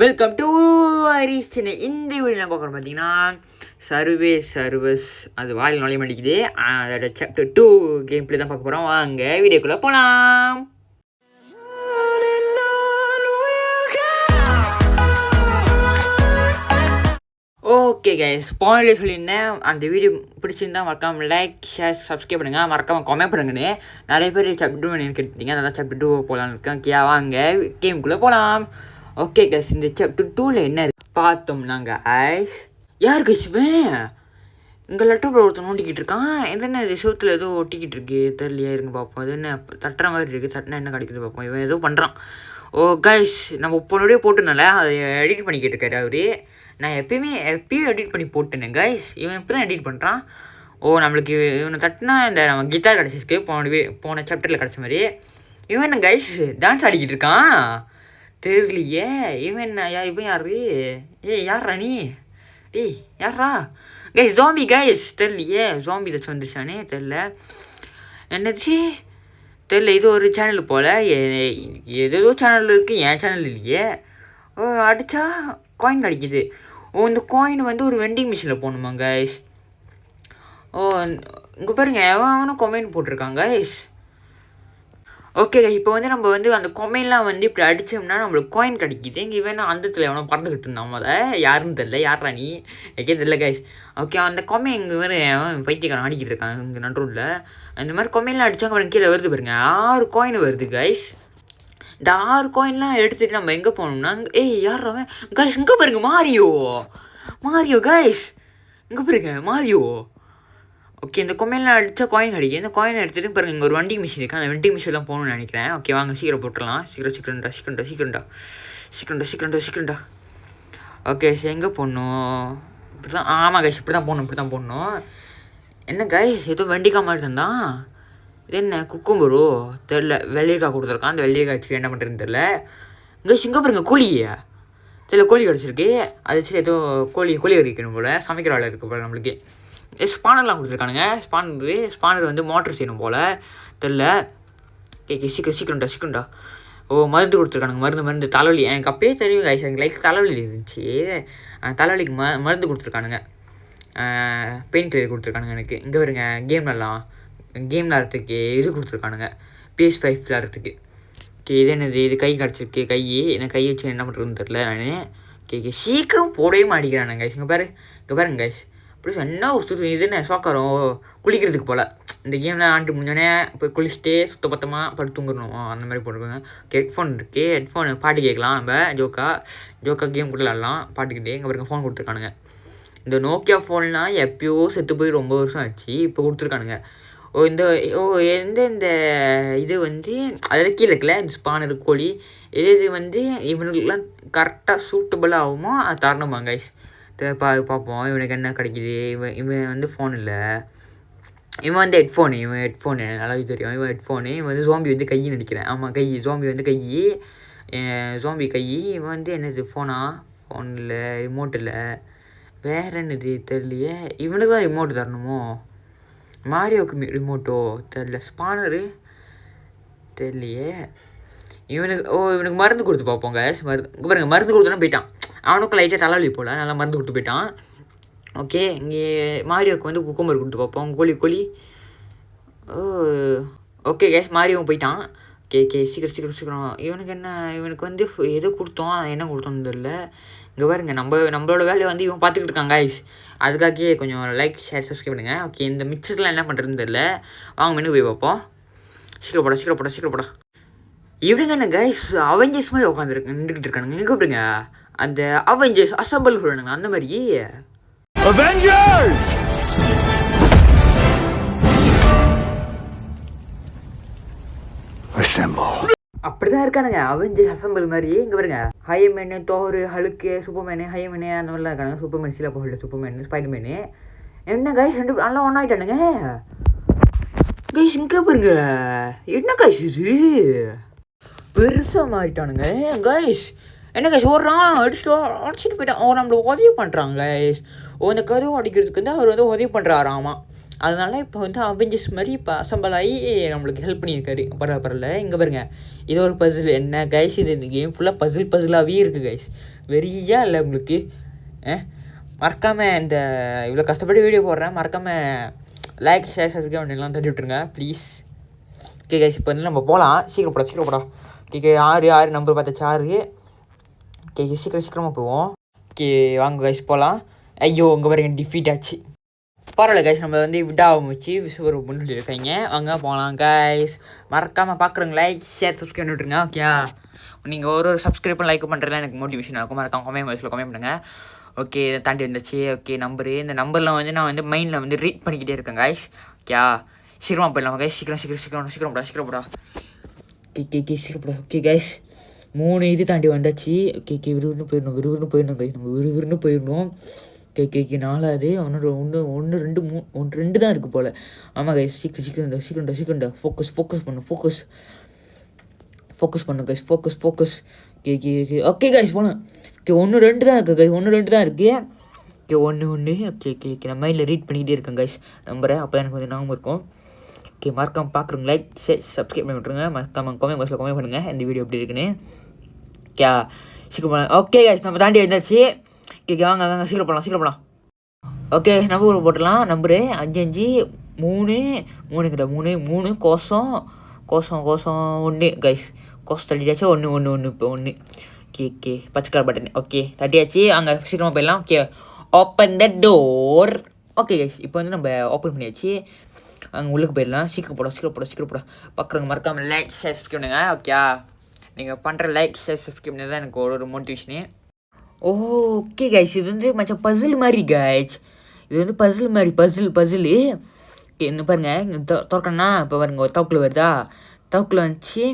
Welcome to Harish Chennai. இந்த video என்ன பார்க்குறோம் பார்த்தீங்கன்னா, சர்வே சர்வஸ் அது வாயில் நுழைய மாட்டேங்குது. அதோட சாப்டர் 2 கேம் பிளே தான் பார்க்க போகிறோம். வாங்க வீடியோக்குள்ளே போகலாம். ஓகே கைஸ், போனில் சொல்லியிருந்தேன் அந்த வீடியோ பிடிச்சிருந்தா மறக்காமல் லைக், ஷேர், சப்ஸ்கிரைப் பண்ணுங்கள். மறக்காமல் கமெண்ட் பண்ணுங்கன்னு நிறைய பேர் சாப்டர் 2 எனக்கு கேட்டீங்க. அதான் சாப்டர் 2 போகலான்னு இருக்கேன். ஓகே வாங்க கேமுக்குள்ளே போகலாம். ஓகே கைஸ், இந்த சாப்டர் 2ல் என்ன பார்த்தோம்னாங்க ஐஸ் யார் கைஸ் இவன்? இங்கே லேப்டாப்பில் ஒருத்தன் நோண்டிக்கிட்டு இருக்கான். என்ன இது செவத்தில் ஏதோ ஒட்டிக்கிட்டு இருக்கு தெரியலையா, இருங்க பார்ப்போம். அது என்ன தட்டுற மாதிரி இருக்குது, தட்டினா என்ன கிடைக்குது பார்ப்போம். இவன் ஏதோ பண்ணுறான். ஓ கைஸ், நம்ம போனோடய போட்டுனால அதை எடிட் பண்ணிக்கிட்டு இருக்காரு அவரு. நான் எப்பயும் எடிட் பண்ணி போட்டேனே கைஸ். இவன் இப்போ தான் எடிட் பண்ணுறான். ஓ நம்மளுக்கு இவனை தட்டினா இந்த நம்ம கிட்டார் கிடச்சிருக்கு போன சாப்டரில் கிடச்ச மாதிரி. இவன் என்ன கைஸ் டான்ஸ் ஆடிக்கிட்டு இருக்கான் தெரியலையே. இவன் இவன் யாரு? யாரா நீ? டேய் யாரா கைஸ்? ஜாம்பி கைஸ் தெரியலையே. ஜாம்பி ஏதாச்சும் வந்துருச்சானே தெரில. என்னச்சு தெரில. இது ஒரு சேனல் போல். ஏதோ சேனல் இருக்குது, என் சேனல் இல்லையே. ஓ அடித்தா காயின் கிடைக்கிது. ஓ இந்த காயின் வந்து ஒரு வெண்டிங் மிஷினில் போகணுமா கைஸ்? ஓ இங்கே பாருங்க, எவனும் கொமெண்ட் போட்டிருக்காங்க கைஸ். ஓகே இப்போ வந்து நம்ம வந்து அந்த கொமைன்லாம் வந்து இப்படி அடித்தோம்னா நம்மளுக்கு காயின் கிடைக்கிது. இங்கே வேணா அந்தத்தில் எவனோ பறந்துக்கிட்டு இருந்தான். யாருன்னு தெரில, யாரா நீ எனக்கே தெரில கைஸ். ஓகே அந்த கொமை இங்கே வேறு பைத்தியக்காரன் ஆடிக்கிட்டு இருக்காங்க இங்கே நடுவில். இந்த மாதிரி கொமையெல்லாம் அடித்தாங்க அப்புறம் கீழே வருது பாருங்க, 6 காயின் வருது கைஸ். இந்த 6 காயின்லாம் எடுத்துகிட்டு நம்ம எங்கே போகணும்னா, யார் அவன் கைஸ்? இங்கே பாருங்க மாரியோ கைஸ், இங்கே பாருங்க மாரியோ. ஓகே இந்த கொமையெல்லாம் அடித்தா காயின் அடிக்கும். இந்த காயின் எடுத்துகிட்டு பாருங்கள், இங்கே ஒரு வண்டிங் மிஷின் இருக்குது. அந்த வெண்டிங் மிஷின்லாம் போகணும்னு நினைக்கிறேன். ஓகே வாங்க சீக்கிரம் போட்டுடலாம். சீக்கிரம்டா. ஓகே சரி எங்கே போடணும்? இப்படி தான், ஆமாம் கைஸ் இப்படி தான் போடணும். என்ன கைஸ் ஏதோ வெண்டிக்காய் மாதிரி இருந்தான். இது என்ன குக்கும்பரு தெரில. வெள்ளரிக்காய் கொடுத்துருக்கான். அந்த வெள்ளரிக்காய் வச்சு என்ன பண்ணுறதுன்னு தெரில. கைஸ் இங்கே பாருங்க கோழி தெரியல, கோழி கிடச்சிருக்கு. அது சரி ஏதோ கோழி வைக்கணும் போல், சமைக்கிற ஆள் இருக்குது போல் நம்மளுக்கு. ஸ்பானர்லாம் கொடுத்துருக்கானுங்க. ஸ்பானர் வந்து மோட்டர் செய்யணும் போல் தெரில. சீக்கிரம்டா. ஓ மருந்து கொடுத்துருக்கானுங்க. மருந்து தலைவலி எனக்கு அப்பயே தெரியும் கைஸ். எனக்கு லைக் தலைவலி இருந்துச்சு. தலைவலிக்கு மருந்து கொடுத்துருக்கானுங்க. பெயின் கில்லர் கொடுத்துருக்கானுங்க எனக்கு. இங்கே வருங்க கேம் விளாட்றதுக்கு இது கொடுத்துருக்கானுங்க. PS5 விளாட்றதுக்கு. ஓகே இது என்னது? இது கை கிடச்சிருக்கு. என்ன கை வச்சு என்ன பண்ணுறதுன்னு தெரில நான். சீக்கிரம் போடவே மாட்டேங்கிறானுங்க கைஸ். இங்கே பாருங்க கைஸ். அப்படி என்ன ஒரு இது என்ன சோக்காரம் குளிக்கிறதுக்கு போல். இந்த கேம்லாம் ஆண்டு முடிஞ்சோடனே போய் குளிச்சுட்டு சுத்தபத்தமாக படுத்து தூங்குறணும் அந்த மாதிரி போட்டுருக்காங்க. ஹெட்ஃபோன் இருக்குது. ஹெட்ஃபோனு பாட்டு கேட்கலாம். நம்ம ஜோக்கா கேம் கூட விளாட்லாம் பாட்டுக்கிட்டே. இங்கே பாருங்க ஃபோன் கொடுத்துருக்கானுங்க. இந்த நோக்கியா ஃபோன்லாம் எப்போயோ செத்து போய் ரொம்ப வருஷம் ஆச்சு. இப்போ கொடுத்துருக்கானுங்க. இந்த இது வந்து அதில் கீழே இருக்குல்ல இந்த ஸ்பானர் கோழி, இது வந்து இவனுக்குலாம் கரெக்டாக சூட்டபுளாக ஆகுமோ அது தரணுமா கைஸ்? பார்ப்போம் இவனுக்கு என்ன கிடைக்கிது. இவன் வந்து ஃபோன் இல்லை, இவன் வந்து ஹெட்ஃபோனு நல்லாவே தெரியும். இவன் ஹெட்ஃபோனு. இவன் வந்து ஜாம்பி வந்து கைன்னு நினைக்கிறேன். ஆமாம் ஜாம்பி வந்து ஜாம்பி கை. இவன் வந்து என்னது ஃபோன் இல்லை, ரிமோட் இல்லை, வேறு என்னது தெரியலையே. இவனுக்கு தான் ரிமோட் தரணுமோ? மாரியோவுக்கு ரிமோட்டோ தெரில. ஸ்பானரு தெரியலையே. இவனுக்கு மருந்து கொடுத்து பார்ப்போங்க. இங்கே பாருங்க மருந்து கொடுத்தோன்னா போயிட்டான். அவனுக்கும் லைட்டாக தலைவலி போல், நல்லா மருந்து கொடுத்து போயிட்டான். ஓகே இங்கே மாரியோவுக்கு வந்து குக்கும்பர் கொடுத்து பார்ப்போம். கோழி. ஓகே கேஸ் மாரியோவும் போயிட்டான். ஓகே சீக்கிரம். இவனுக்கு வந்து எதோ கொடுத்தோம், என்ன கொடுத்தோன்னு தெரில. இங்கே பாருங்க நம்மளோட வேலையை வந்து இவன் பார்த்துக்கிட்டு இருக்காங்க கைஸ். அதுக்காகவே கொஞ்சம் லைக், ஷேர், சப்ஸ்கிரைப் பண்ணுங்கள். ஓகே இந்த மிக்சர்லாம் என்ன பண்ணுறதுன்னு தெரில. வாங்க மெனு போய் பார்ப்போம். சீக்கிரப்படா. இவனுங்க என்ன கைஸ் அவெஞ்சர்ஸ் மாதிரி நின்றுக்கிட்டு இருக்கானுங்க. எங்கே பாருங்க அந்த அவெஞ்சர்ஸ் அசம்பிள் சொல்லுங்க அந்த மாதிரி. அவெஞ்சர்ஸ் அசெம்பிள் அப்படிதான் இருக்கானுங்க. அவெஞ்சர்ஸ் அசம்பிள் மாதிரி. இங்கே பாருங்க ஹைமேனு, தோரு, ஹலுக்கு, சூப்பர்மேனு, ஹைமேனு அந்த மாதிரிலாம் இருக்கானுங்க. சூப்பர்மேன், சீலா சூப்பர்மேனு, ஸ்பைடர்மேனு. என்ன கைஸ் ரெண்டு நல்லா ஒன்றாயிட்டானுங்க கைஸ். இங்கே பாருங்க என்ன கைஸ் இது பெருசாக மாறிட்டானுங்க கைஸ். என்ன கைஸ் ஓடுறான், அடிச்சுட்டு போயிட்டான். நம்மளை உதவி பண்ணுறாங்க கைஸ். இந்த கதவு அடிக்கிறதுக்கு வந்து அவர் வந்து உதவி பண்ணுறாராமா. அதனால இப்போ வந்து அவெஞ்சர்ஸ் மாதிரி இப்போ அசம்பிள் ஆகி நம்மளுக்கு ஹெல்ப் பண்ணியிருக்காரு. பரவாயில்ல. இங்கே பாருங்கள், இது ஒரு பசில். என்ன கைஸ், இது இந்த கேம் ஃபுல்லாக பசிலாகவே இருக்குது கைஸ். வெறியா இல்லை உங்களுக்கு? மறக்காமல் இந்த இவ்வளோ கஷ்டப்பட்டு வீடியோ போடுறேன், மறக்காமல் லைக் ஷேர் சப்ஸ்கிரைப் பண்ணிடலாம், தட்டி விட்டுருங்க ப்ளீஸ். ஓகே கைஸ், இப்போ வந்து நம்ம போகலாம். சீக்கிரப்படா. ஓகே 6 நம்பர் பார்த்தாச்சு, 6. ஓகே சீக்கிரமாக போவோம். ஓகே வாங்க கைஸ் போகலாம். ஐயோ இங்கே பாருங்க, டிஃபீட் ஆச்சு. பரவாயில்ல கைஸ், நம்ம வந்து விடாமல் வச்சு விசுவர ஒன்று சொல்லியிருக்காங்க. அங்கே போகலாம் கைஸ். மறக்காமல் பார்க்குறவங்க லைக் ஷேர் சப்ஸ்கிரைப் பண்ணிவிட்ருங்க. ஓகே, நீங்கள் ஒரு சப்ஸ்கிரைப் லைக் பண்ணுறதுலாம் எனக்கு மோட்டிவேஷன் ஆகும். மறக்காம கமெண்ட் பண்ணுங்கள். ஓகே இதை தாண்டி வந்துச்சு. ஓகே நம்பரு, இந்த நம்பர்லாம் வந்து நான் வந்து மைண்டில் வந்து ரீட் பண்ணிக்கிட்டே இருக்கேன் கைஸ். ஓகே சீக்கிரமாக போயிடலாம் கைஸ். சீக்கிரப்படா. ஓகே சீக்கிரப்படா. ஓகே கைஸ் 3 இது தாண்டி வந்தாச்சு. ஓகே விறுவிறுன்னு போயிடணும் கைஸ். நம்ம விறுவிறுன்னு போயிடணும். ஓகே 4ஆவது. ஒன்று 2 3 2 தான் இருக்குது போல். ஆமாம் கைஸ், சீக்கிரம்டா. ஃபோக்கஸ் பண்ணு கைஸ். ஃபோக்கஸ். ஓகே கைஸ் போனேன். ஓகே 1 2 தான் இருக்குது கைஸ். 1 2 தான் இருக்குது. ஓகே 1 ஓகே நான் மைண்டில் ரீட் பண்ணிக்கிட்டே இருக்கேன் கைஸ் நம்பரை. அப்போ எனக்கு கொஞ்சம் ஞாபகம் இருக்கும். ஓகே மறக்காமல் பார்க்குறோங்க லைக் சப்ஸ்கிரைப் பண்ணி விட்ருங்க. மறக்காமல் கமெண்ட் பண்ணுங்கள் இந்த வீடியோ எப்படி இருக்குன்னு. ஓகே சீக்கிரம். ஓகே கைஸ் நம்ம தாண்டி வந்தாச்சு. ஓகே வாங்க சீக்கிரம் போகலாம். ஓகே நம்பர் போட்டுடலாம். நம்பரு 5 5 3 கோசம் 1 கைஸ். கோசம் தட்டியாச்சு. 1 இப்போ 1. ஓகே பச்சை கலர் பட்டன். ஓகே தட்டியாச்சு. அங்கே சீக்கிரமாக போயிடலாம். Okay open the door. Okay guys இப்போ வந்து நம்ம ஓப்பன் பண்ணியாச்சு. அங்கே உள்ளுக்கு போயிடலாம். சீக்கிரப்படா. பார்க்குறவங்க மறக்காமல் லைக் ஷேர் சப்ஸ்கிரைப் பண்ணுங்க. ஓகே நீங்கள் பண்ணுற லைக் ஷேர் சப்ஸ்கிரைப் பண்ணி தான் எனக்கு ஒரு மோட்டிவேஷனு. ஓகே கைஸ், இது வந்து மச்சம் பசில் மாதிரி கைஸ். இது வந்து பசில். ஓகே இந்த பாருங்கள், இங்கே திறக்கணும்னா இப்போ பாருங்க ஒரு தவுக்கில் வருதா. தவுக்கில் வந்துச்சு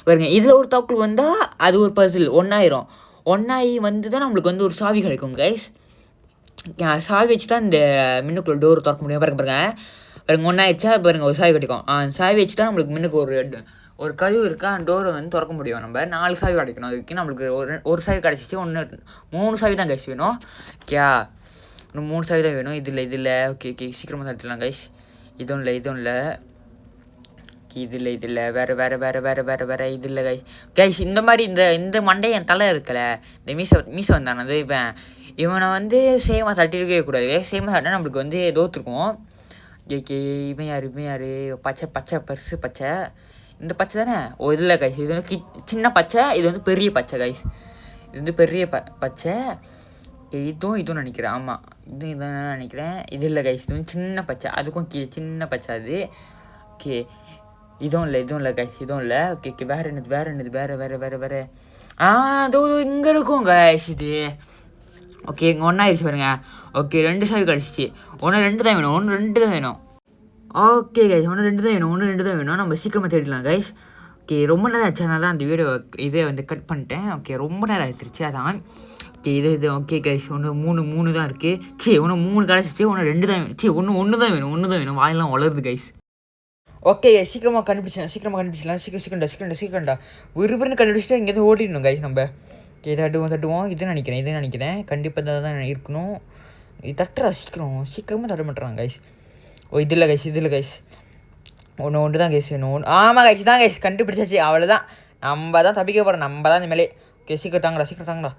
பாருங்க. இதில் ஒரு தவுக்கில் வந்தால் அது ஒரு பசில் ஒன்றாகி வந்து தான் நம்மளுக்கு வந்து ஒரு சாவி கிடைக்கும் கைஸ். சாவி வச்சு தான் இந்த மின்னுக்குள்ள டோர் திறக்க முடியும். பாருங்க ஒன்றாயிடுச்சா. பாருங்க ஒரு சாவி கிடைக்கும். சாவி வச்சு தான் நம்மளுக்கு மின்னுக்கு ஒரு கதவு இருக்கா, டோரை வந்து திறக்க முடியும். நம்ம 4 சாவி கிடைக்கணும். அதுக்கு நம்மளுக்கு ஒரு சாவி கிடச்சிச்சு. 3 சாவி தான் கைஸ் வேணும். ஓகே இன்னும் 3 சாவி தான் வேணும். இதில் ஓகே சீக்கிரமாக தட்டிடலாம் கைஸ். இதுவும் இல்லை இதில் வேறு இது இல்லை கைஸ். இந்த மாதிரி இந்த மண்டை என் தலை இருக்கல, இந்த மீசை வந்தானது இவனை வந்து சேமாக தட்டிருக்கவே கூடாது. சேமாக தட்டினா நம்மளுக்கு வந்து தோற்றுருக்கும். ஓகே இவன் யார்? பச்சை பர்ஸு பச்சை. இந்த பச்சை தானே? இதில் கைஸ் இது வந்து சின்ன பச்சை, இது வந்து பெரிய பச்சை கைஸ். இது வந்து பெரிய பச்சை. இதுவும் நினைக்கிறேன். ஆமாம் இதான் நினைக்கிறேன். இது இல்லை கைஸ், இது வந்து சின்ன பச்சை. அதுக்கும் கீழே சின்ன பச்சை அது. ஓகே இதுவும் இல்லை கைஸ், இதுவும் இல்லை. ஓகே வேறு என்னது வேறு அதோ இங்கே இருக்கும் கைஸ் இது. ஓகே இங்கே ஒன்றாயிருச்சு பாருங்க. ஓகே 2 சாவி கிடச்சிச்சு. 2 தான் வேணும். ஓகே கைஸ் 2 தான் வேணும். நம்ம சீக்கிரமாக தேடிடலாம் கைஸ். ஓகே ரொம்ப நேரம் ஆச்சு, அதனால தான் அந்த வீடியோ இதை வந்து கட் பண்ணிட்டேன். ஓகே ரொம்ப நேரம் ஆயிடுச்சு அதான். ஓகே இது ஓகே கைஸ் 3 தான் இருக்குது. 3 கிடச்சிச்சு. 2 தான் ஒன்று தான் வேணும். வாயெல்லாம் வளருது கைஸ். ஓகே சீக்கிரமாக கண்டுபிடிச்சிடலாம். சீக்கிரம்டா. விறுவிறுன்னு கண்டுபிடிச்சிட்டு இங்கேருந்து ஓடிடணும் கைஸ் நம்ம. ஓகே தட்டுவோம். இது நினைக்கிறேன். கண்டிப்பாக தான் இருக்கணும். இது தட்டுறா சீக்கிரமாக தட்ட மாட்டுறாங்க கைஸ். இது இல்லை கைஸ். ஒன்று தான் கைஸ் வேணும். ஆமாம் கைஸ் தான் கைஸ் கண்டுபிடிச்சாச்சு. அவ்வளோதான், நம்ம தான் தப்பிக்க போகிறோம். நம்ம தான் இந்த மேலே. ஓகே சீக்கிரம் தாங்கடா.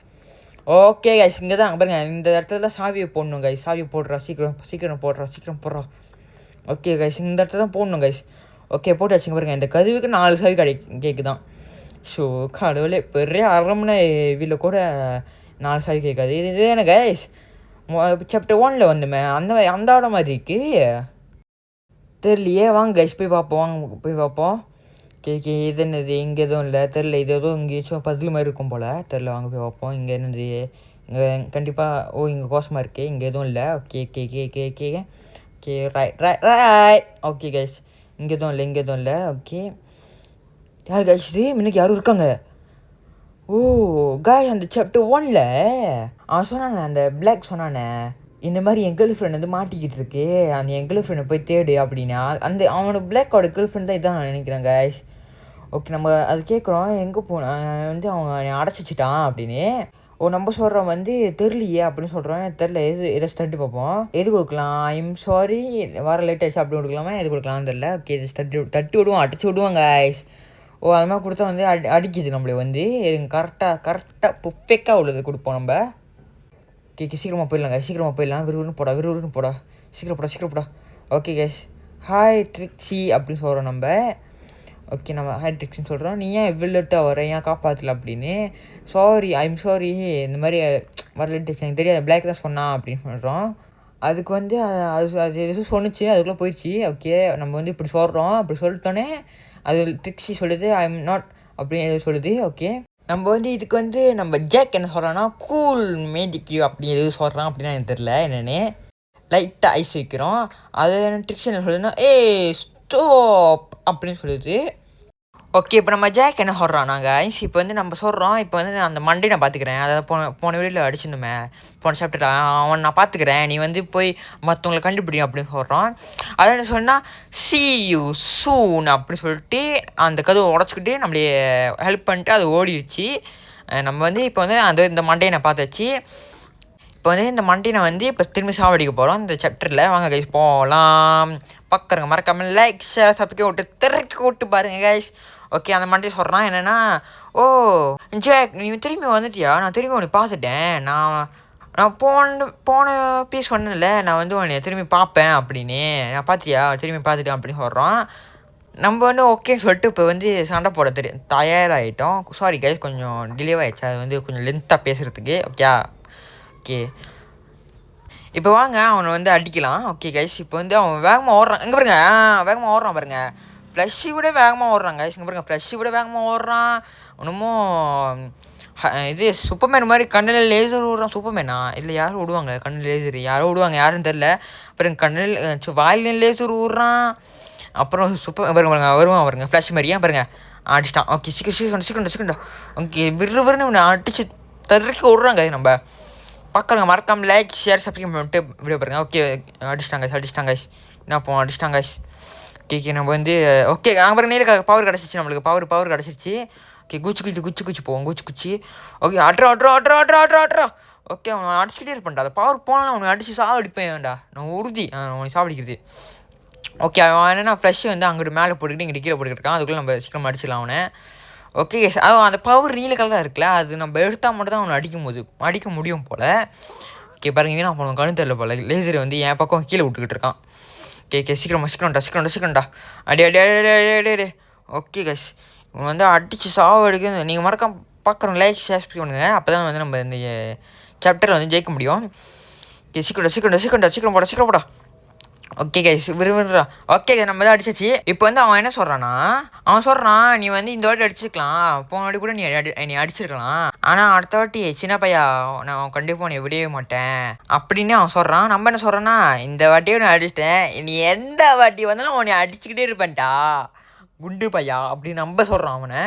ஓகே கைஸ் இங்கே தான் பாருங்க, இந்த இடத்துல தான் சாவியை போடணும் கைஸ். சாவியை போடுறா. சீக்கிரம் போடுறா. ஓகே கைஸ் இந்த இடத்துல தான் போடணும் கைஸ். ஓகே போட்டு வச்சுங்க பாருங்க. இந்த கதவுக்கு 4 சாவி கேட்குதான். ஸோ கடவுளே, பெரிய அரண்மனை வீட்டில் கூட 4 சாவி கேட்காது. இது என்ன கைஸ் சாப்டர் 1 வந்துமே அந்த ஆட மாதிரி இருக்கு. தெரியலையே. வாங்க கைஸ் போய் பார்ப்போம். ஓகே இது என்னது? இங்கே எதுவும் இல்லை. தெரில, இது எதுவும் இங்கேயாச்சும் பசில் மாதிரி இருக்கும் போல். தெரில, வாங்க போய் பார்ப்போம். இங்கே என்னது? இங்கே கண்டிப்பாக இங்கே கோசமாக இருக்குது. இங்கே எதுவும் இல்லை. Okay right. ஓகே கைஸ் இங்கே எதுவும் இல்லை. ஓகே யார் கைஸ் இது? முன்னுக்கு யாரும் இருக்காங்க. கைஸ் அந்த சாப்டர் 1 அவன் சொன்னானே, அந்த பிளாக் சொன்னானே, இந்த மாதிரி என் கேர்ள் ஃப்ரெண்ட் வந்து மாட்டிக்கிட்டு இருக்கு, அந்த என் கேர்ள் ஃப்ரெண்டை போய் தேடு அப்படின்னா. அவனோட பிளாக்கோட கேர்ள் ஃப்ரெண்ட் தான் இதான் நான் நினைக்கிறேன் கைஸ். ஓகே நம்ம அது கேட்குறோம், எங்கே போனேன் வந்து அவங்க அடைச்சி வச்சுட்டான் அப்படின்னு. ஓ நம்ம சொல்கிறோம் வந்து தெரியலையே அப்படின்னு சொல்கிறோம். தெரில எதாச்சும் தட்டி பார்ப்போம். எது கொடுக்கலாம்? ஐம் சாரி வர லேட் ஆயிடுச்சு அப்படி கொடுக்கலாமா? எது கொடுக்கலாம்னு தெரில. ஓகே தட்டி தட்டி விடுவோம், அடிச்சு விடுவோம் கைஸ். ஓ அது மாதிரி கொடுத்தா வந்து அடிக்குது நம்மளை வந்து. கரெக்டாக புஃபெக்டாக உள்ளது கொடுப்போம் நம்ம. ஓகே சீக்கிரமாக போயிடலாம் கைஸ், சீக்கிரமாக போயிடலாம். விறுவிறுன்னு போடா சீக்கிரம் போடா. ஓகே கைஸ், ஹாய் ட்ரிக்ஸி அப்படின்னு சொல்கிறோம் நம்ம. ஓகே நம்ம ஹாய் ட்ரிக்ஸ்ன்னு சொல்கிறோம். நீ ஏன் இவ்வளோ லேட்டாக வர, ஏன் காப்பாற்றல அப்படின்னு. சாரி ஐம் சாரி இந்த மாதிரி வர லேட் ஆச்சு எனக்கு தெரியாது, பிளாக் தான் சொன்னான் அப்படின்னு சொல்கிறோம். அதுக்கு வந்து அது எதுவும் சொன்னிச்சு, அதுக்குள்ளே போயிடுச்சு. ஓகே நம்ம வந்து இப்படி சொல்கிறோம், அப்படி சொல்லிட்டோன்னே அது ட்ரிக்ஸி சொல்லுது ஐம் நாட் அப்படின்னு எதுவும் சொல்லுது. ஓகே நம்ம வந்து இதுக்கு வந்து நம்ம ஜேக் என்ன சொல்கிறான்னா கூல் மேடிக்யூ அப்படி எதுவும் சொல்கிறான் அப்படின்னா எனக்கு தெரில என்னென்னு. லைட்டாக ஐஸ் வைக்கிறோம். அது ட்ரிக்ஸ் என்ன சொல்லுதுன்னா ஸ்டாப் அப்படின்னு சொல்லுது. ஓகே இப்போ நம்ம ஜேக் என்ன சொல்கிறோம் நாங்கள் இப்போ வந்து நம்ம சொல்கிறோம், இப்போ வந்து அந்த மண்டே நான் பார்த்துக்கிறேன், அதாவது போன வீடியோவில் அடிச்சிருந்தோமே போன சாப்டர், அவன் நான் பார்த்துக்கிறேன், நீ வந்து போய் மற்றவங்களை கண்டுபிடி அப்படின்னு சொல்கிறான். அதை என்ன சொன்னால் see you soon அப்படின்னு சொல்லிட்டு அந்த கதவை உடச்சிக்கிட்டு நம்மளே ஹெல்ப் பண்ணிட்டு அது ஓடிடுச்சு. நம்ம வந்து இப்போ வந்து இந்த மண்டே நான் பார்த்தாச்சு. இப்போ வந்து இந்த மண்டே வந்து இப்போ திரும்பி சாவடிக்க போகிறோம் இந்த சாப்டரில். வாங்க கைஸ் போகலாம். பார்க்குறங்க மறக்காமல் லைக் ஷேர் சப்ஸ்கிரைப் விட்டு திறக்கி விட்டு பாருங்கள் கைஸ். ஓகே அந்த மண்டே சொல்கிறான் என்னென்னா, ஓ ஜேக் நீ திரும்பி வந்துட்டியா, நான் திரும்பி உன்னை பார்த்துட்டேன், நான் போன பீஸ் சொன்னேன்ல நான் வந்து உன்னை திரும்பி பார்ப்பேன் அப்படின்னு, நான் பார்த்தியா திரும்பி பார்த்துட்டேன் அப்படின்னு சொல்கிறோம். நம்ம வந்து ஓகேன்னு சொல்லிட்டு இப்போ வந்து சண்டை போட தயாராகிட்டோம். சாரி கைஸ் கொஞ்சம் டிலே ஆகிடுச்சு, அது வந்து கொஞ்சம் லென்த்தாக பேசுகிறதுக்கு. ஓகே இப்போ வாங்க அவனை வந்து அடிக்கலாம். ஓகே கைஸ் இப்போ வந்து அவன் வேகமாக ஓடுறான், இங்கே பாருங்க வேகமாக ஓடுறான் பாருங்க, ஃப்ளஷ்ஷி விட வேகமாக ஓடுறான் கைஸ். இங்கே பாருங்க ஃப்ளஷ்ஷி விட வேகமாக ஓடுறான். ஒன்றுமும் இது சூப்பர்மேன் மாதிரி கண்ணில் லேசர் விடுறான். சூப்பர்மேனா இல்லை யாரும் விடுவாங்க கண்ணில் லேசர், யாரோ விடுவாங்க யாருன்னு தெரில. அப்புறம் கண்ணில் வாயில லேசர் விடுறான். அப்புறம் பாருங்க வருவான் ஃப்ளாஷ் மாதிரியா பாருங்க அடிச்சிட்டான். ஓகே சீக்கிரம் ஓகே விறுவிறுன்னு இவனை அடிச்சு தருக்கி விட்றாங்க. நம்ம பார்க்குறங்க மறக்காமல் லைக் ஷேர் சப்ஸ்கிரைப் பண்ணிட்டு வீடியோ பாருங்க. ஓகே அடிச்சிட்டாங்க என்ன போ அடிச்சிட்டாங்க. ஓகே நம்ம வந்து ஓகே அங்கே பாருங்க நீல பவர் கிடச்சிச்சு, நம்மளுக்கு பவர் கிடச்சிருச்சு. ஓகே குச்சி போவோம் குச்சி. ஓகே அட்ரா. ஓகே அவன் அடிச்சுக்கிட்டே இருப்பான்டா, அந்த பவர் போனால் அவனை அடிச்சு சாவடிப்பேன் வேண்டா, நான் உறுதி அவனை சாவடிக்கிறது. ஓகே அவன் என்னென்னா ஃப்ளஷ் வந்து அங்கிட்டு மேலே போட்டுக்கிட்டு இங்கிட்டு கீழே போட்டுக்கிட்டு இருக்கான், அதுக்குள்ளே நம்ம சீக்கிரம் அடிச்சிடலாம் அவனை. ஓகே அந்த பவர் நீல கலராக இருக்குல்ல, அது நம்ம எடுத்தால் மட்டும் தான் அவனை அடிக்க முடியும் போல். ஓகே பாருங்க நான் அவனுக்கு கண்ணு தெரியல போல், லேசர் வந்து என் பக்கம் கீழே விட்டுக்கிட்டு இருக்கான். ஓகே சீக்கிரம்டா அடி. ஓகே கைஸ் இவன் வந்து அடித்து சாவடிக்க நீங்கள் மறக்காம பார்க்குறோம் லைக் ஷேர் பண்ணுங்கள், அப்போ தான் வந்து நம்ம இந்த சாப்டரில் வந்து ஜெயிக்க முடியும். ஓகே சீக்கிரம் போடா. Okay guys விரும்புறா. ஓகே நம்ம தான் அடிச்சாச்சு. இப்போ வந்து அவன் என்ன சொல்கிறான்னா, நீ வந்து இந்த வாட்டி அடிச்சிருக்கலாம், போன வாட்டி கூட நீ அடிச்சிருக்கலாம், ஆனால் அடுத்த வாட்டி சின்ன பையா நான் கண்டிப்பாக உன்னை விடவே மாட்டேன் அப்படின்னு அவன் சொல்கிறான். நம்ம என்ன சொல்கிறோன்னா, இந்த வாட்டியே நான் அடிச்சிட்டேன், நீ எந்த வாட்டி வந்தாலும் உன்னை அடிச்சுக்கிட்டே இருப்பேன்டா குண்டு பையா அப்படின்னு நம்ம சொல்கிறான் அவனை.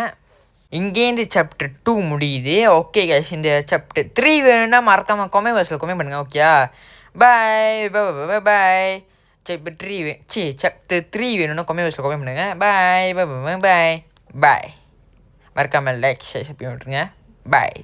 இங்கேருந்து சாப்டர் 2 முடியுது. ஓகே கைஸ் இந்த சாப்டர் 3 வேணும்னா மறக்காமல் கமெண்ட் பண்ணுங்கள். Okay bye. சாப்டர் 3 வேணும்னா கமெண்ட் பண்ணுங்கள். பாய். மறக்காமல் லைக் ஷேர் விட்டுருங்க. பாய்.